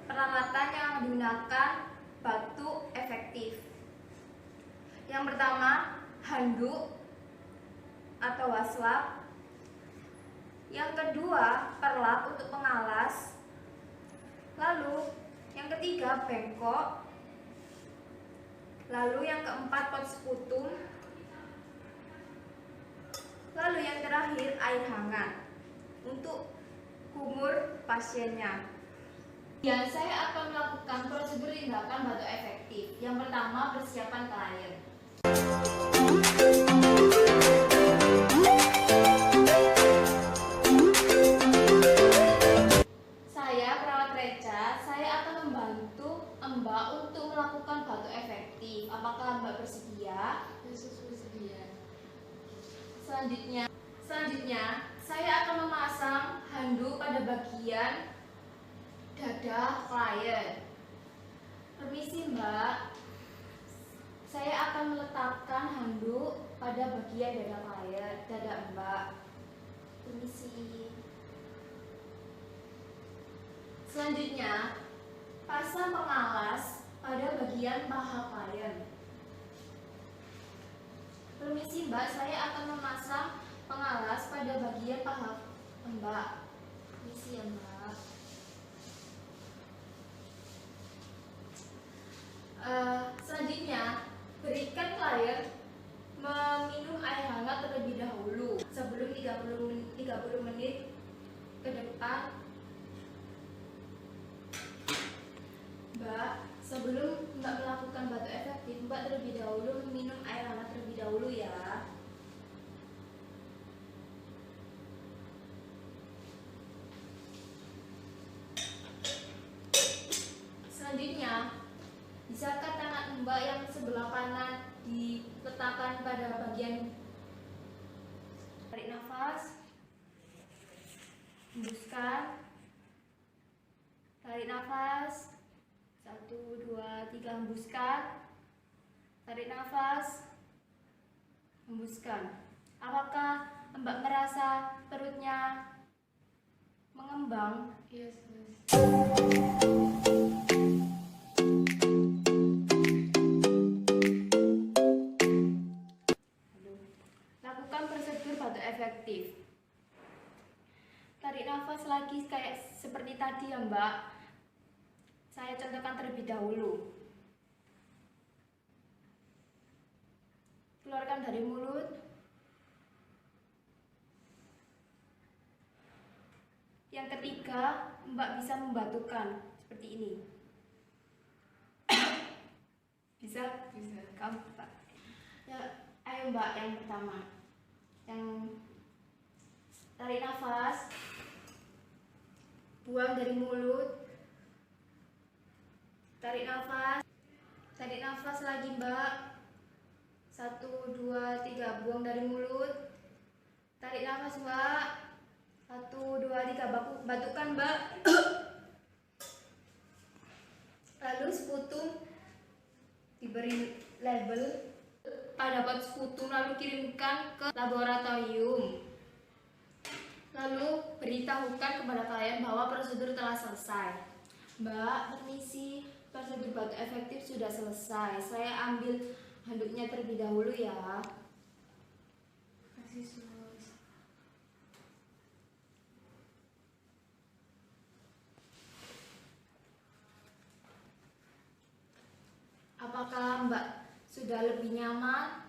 Peralatan yang digunakan batuk efektif. Yang pertama, handuk atau waswap. Yang kedua, perlap untuk pengalas. Lalu yang ketiga, bengkok. Lalu yang keempat, pot sekutum. Lalu yang terakhir, air hangat untuk kumur pasiennya. Ya, saya akan melakukan prosedur tindakan batuk efektif. Yang pertama, persiapan klien. Saya, perawat Reca, saya akan membantu Mbak untuk melakukan batuk efektif. Apakah Mbak bersedia? Bersedia. Selanjutnya, saya akan memasang handuk pada bagian dada klien. Permisi Mbak, saya akan meletakkan handuk pada bagian dada Mbak. Permisi. Selanjutnya, pasang pengalas pada bagian paha klien. Permisi Mbak, saya akan memasang pengalas pada bagian paha Mbak. Permisi ya Mbak. Selanjutnya, berikan klien meminum air hangat terlebih dahulu sebelum 30 menit ke depan. Mbak, sebelum Mbak melakukan batuk efektif, Mbak terlebih dahulu meminum air hangat terlebih dahulu ya. Selanjutnya, bisakah tangan Mbak yang sebelah kanan diletakkan pada bagian, tarik nafas, hembuskan, tarik nafas, 1, 2, 3, hembuskan, tarik nafas, hembuskan. Apakah Mbak merasa perutnya mengembang? Yes. Lakukan prosedur batuk efektif. Tarik nafas lagi kayak seperti tadi ya Mbak. Saya contohkan terlebih dahulu. Keluarkan dari mulut. Yang ketiga, Mbak bisa membatukkan seperti ini. Bisa? Bisa. Kamu Pak. Ya, ayo Mbak, yang pertama. Yang tarik nafas. Buang dari mulut. Tarik nafas. Tarik nafas lagi Mbak. 1, 2, 3, buang dari mulut. Tarik nafas Mbak. 1, 2, 3, batukkan Mbak. Lalu sekutum diberi label pada pot sekutum, lalu kirimkan ke laboratorium. Lalu beritahukan kepada klien bahwa prosedur telah selesai. Mbak, permisi, prosedur batuk efektif sudah selesai. Saya ambil handuknya terlebih dahulu ya. Kasih sus. Apakah Mbak sudah lebih nyaman?